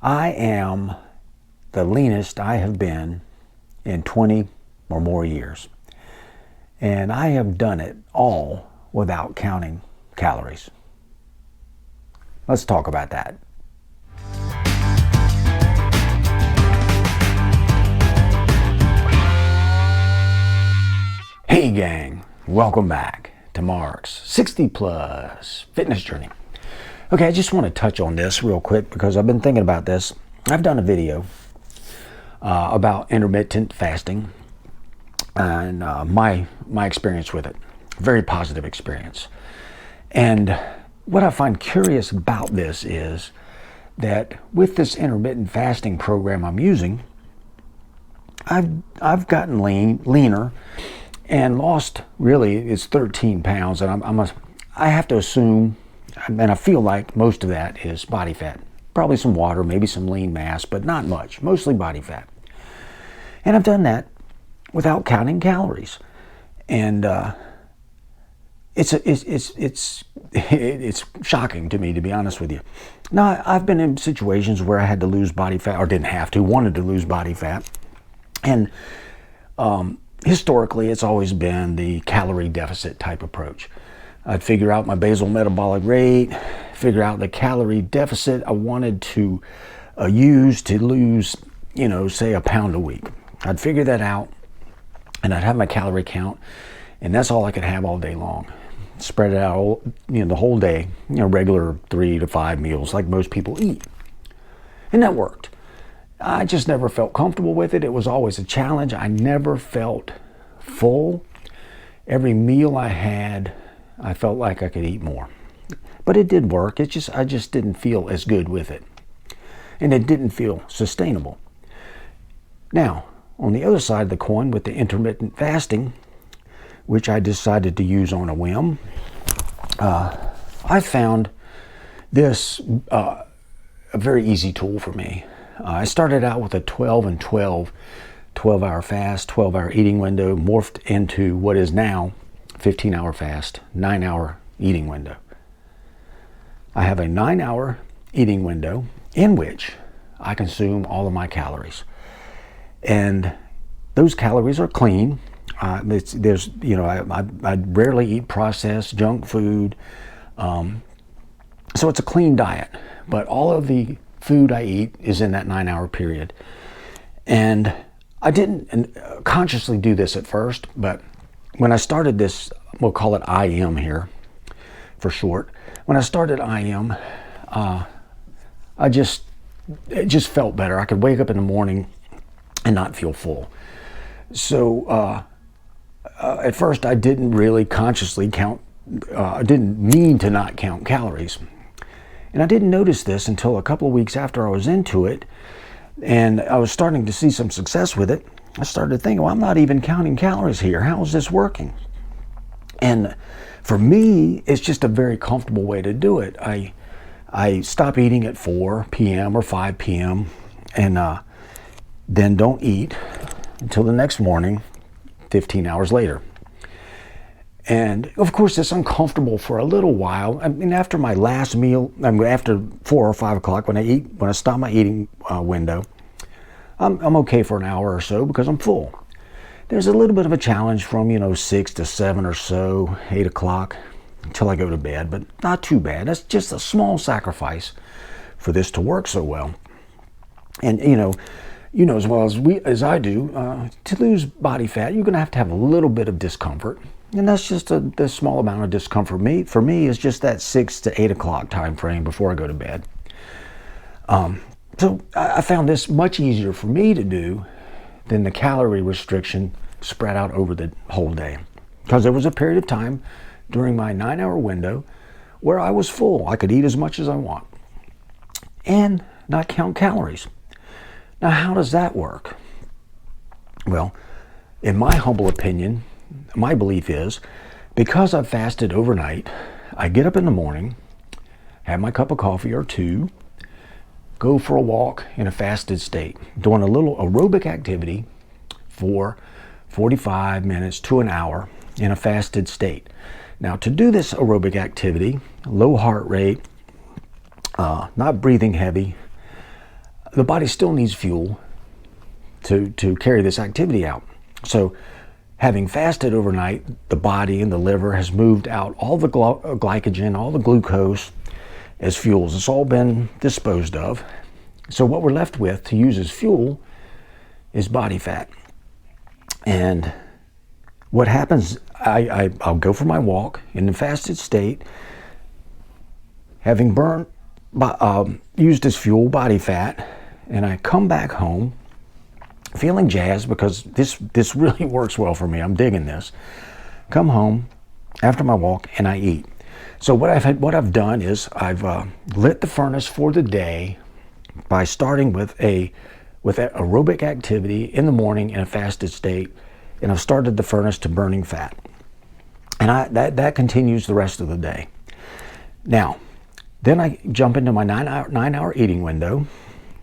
I am the leanest I have been in 20 or more years. And I have done it all without counting calories. Let's talk about that. Hey gang, welcome back to Mark's 60 plus fitness journey. Okay, I just want to touch on this real quick because I've been thinking about this. I've done a video about intermittent fasting and my experience with it. Very positive experience. And what I find curious about this is that with this intermittent fasting program I'm using, I've gotten leaner and lost, really, it's 13 pounds. And I have to assume, and I feel like most of that is body fat. Probably some water, maybe some lean mass, but not much, mostly body fat. And I've done that without counting calories. And it's shocking to me, to be honest with you. Now, I've been in situations where I had to lose body fat, or didn't have to, wanted to lose body fat. And historically, it's always been the calorie deficit type approach. I'd figure out my basal metabolic rate, figure out the calorie deficit I wanted to use to lose, say a pound a week. I'd figure that out, and I'd have my calorie count, and that's all I could have all day long. Spread it out, the whole day, regular 3 to 5 meals like most people eat. And that worked. I just never felt comfortable with it. It was always a challenge. I never felt full. Every meal I had, I felt like I could eat more. But it did work. I just didn't feel as good with it. And it didn't feel sustainable. Now, on the other side of the coin with the intermittent fasting, which I decided to use on a whim, I found this a very easy tool for me. I started out with a 12 and 12-hour fast, 12-hour eating window, morphed into what is now 15-hour fast, 9-hour eating window. I have a 9-hour eating window in which I consume all of my calories. And those calories are clean. I rarely eat processed junk food. So it's a clean diet. But all of the food I eat is in that 9-hour period. And I didn't consciously do this at first, but when I started this, we'll call it IM here for short. When I started IM, it just felt better. I could wake up in the morning and not feel full. So at first I didn't really consciously count, I didn't mean to not count calories. And I didn't notice this until a couple of weeks after I was into it, and I was starting to see some success with it. I started thinking, well, I'm not even counting calories here. How is this working? And for me, it's just a very comfortable way to do it. I stop eating at 4 p.m. or 5 p.m. and then don't eat until the next morning, 15 hours later. And of course, it's uncomfortable for a little while. I mean, after my last meal, after 4 or 5 o'clock, when I stop my eating window, I'm okay for an hour or so because I'm full. There's a little bit of a challenge from 6 to 7 or so, 8 o'clock until I go to bed, but not too bad. That's just a small sacrifice for this to work so well. And as well as I do, to lose body fat, you're going to have a little bit of discomfort. And that's just the small amount of discomfort. For me, is just that 6 to 8 o'clock time frame before I go to bed. So I found this much easier for me to do than the calorie restriction spread out over the whole day. Because there was a period of time during my 9-hour window where I was full. I could eat as much as I want and not count calories. Now, how does that work? Well, in my humble opinion, my belief is, because I've fasted overnight, I get up in the morning, have my cup of coffee or two, go for a walk in a fasted state, doing a little aerobic activity for 45 minutes to an hour in a fasted state. Now, to do this aerobic activity, low heart rate, not breathing heavy, the body still needs fuel to carry this activity out. So having fasted overnight, the body and the liver has moved out all the glycogen, all the glucose as fuels. It's all been disposed of. So what we're left with to use as fuel is body fat. And what happens, I'll go for my walk in the fasted state, having burned, used as fuel body fat, and I come back home feeling jazzed because this really works well for me. I'm digging this. Come home after my walk and I eat. So what I've done is I've lit the furnace for the day by starting with aerobic activity in the morning in a fasted state, and I've started the furnace to burning fat, and that continues the rest of the day. Now, then I jump into my 9-hour eating window.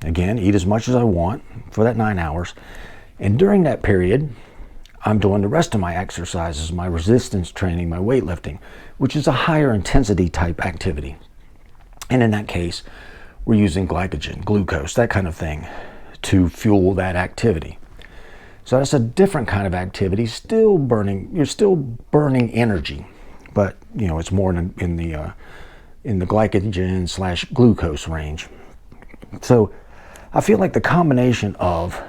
Again, eat as much as I want for that 9 hours, and during that period, I'm doing the rest of my exercises, my resistance training, my weightlifting, which is a higher intensity type activity. And in that case, we're using glycogen, glucose, that kind of thing to fuel that activity. So that's a different kind of activity, still burning, you're still burning energy, but it's more in the glycogen / glucose range. So I feel like the combination of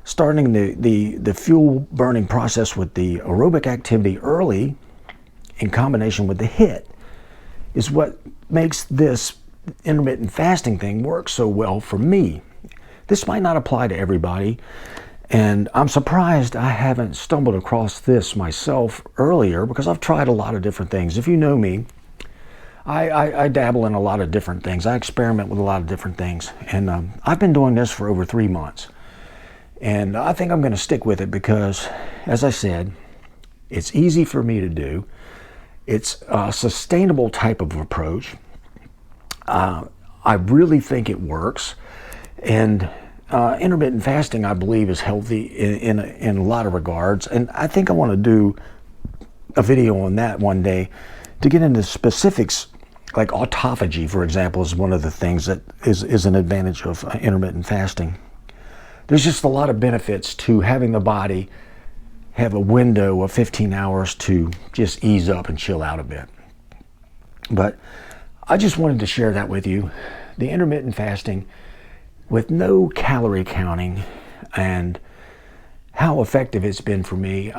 starting the fuel burning process with the aerobic activity early in combination with the HIIT is what makes this intermittent fasting thing work so well for me. This might not apply to everybody, and I'm surprised I haven't stumbled across this myself earlier, because I've tried a lot of different things. If you know me, I dabble in a lot of different things. I experiment with a lot of different things, and I've been doing this for over 3 months. And I think I'm going to stick with it because, as I said, it's easy for me to do. It's a sustainable type of approach. I really think it works. And intermittent fasting, I believe, is healthy in a lot of regards. And I think I want to do a video on that one day to get into specifics. Like autophagy, for example, is one of the things that is an advantage of intermittent fasting. There's just a lot of benefits to having the body have a window of 15 hours to just ease up and chill out a bit. But I just wanted to share that with you. The intermittent fasting with no calorie counting and how effective it's been for me.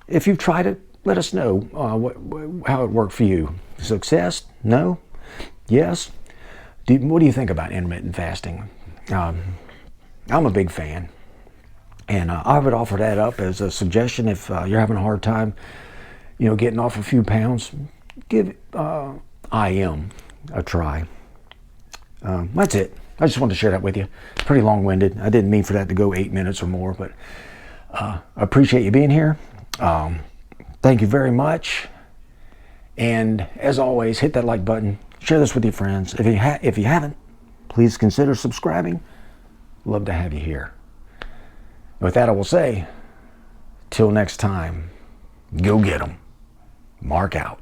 If you've tried it, let us know how it worked for you. Success? No? Yes? What do you think about intermittent fasting? I'm a big fan, and I would offer that up as a suggestion. If you're having a hard time, getting off a few pounds, give IM a try. That's it. I just wanted to share that with you. It's pretty long-winded. I didn't mean for that to go 8 minutes or more, but I appreciate you being here. Thank you very much. And as always, hit that like button. Share this with your friends. If you haven't, please consider subscribing. Love to have you here. With that, I will say, till next time, go get 'em. Mark out.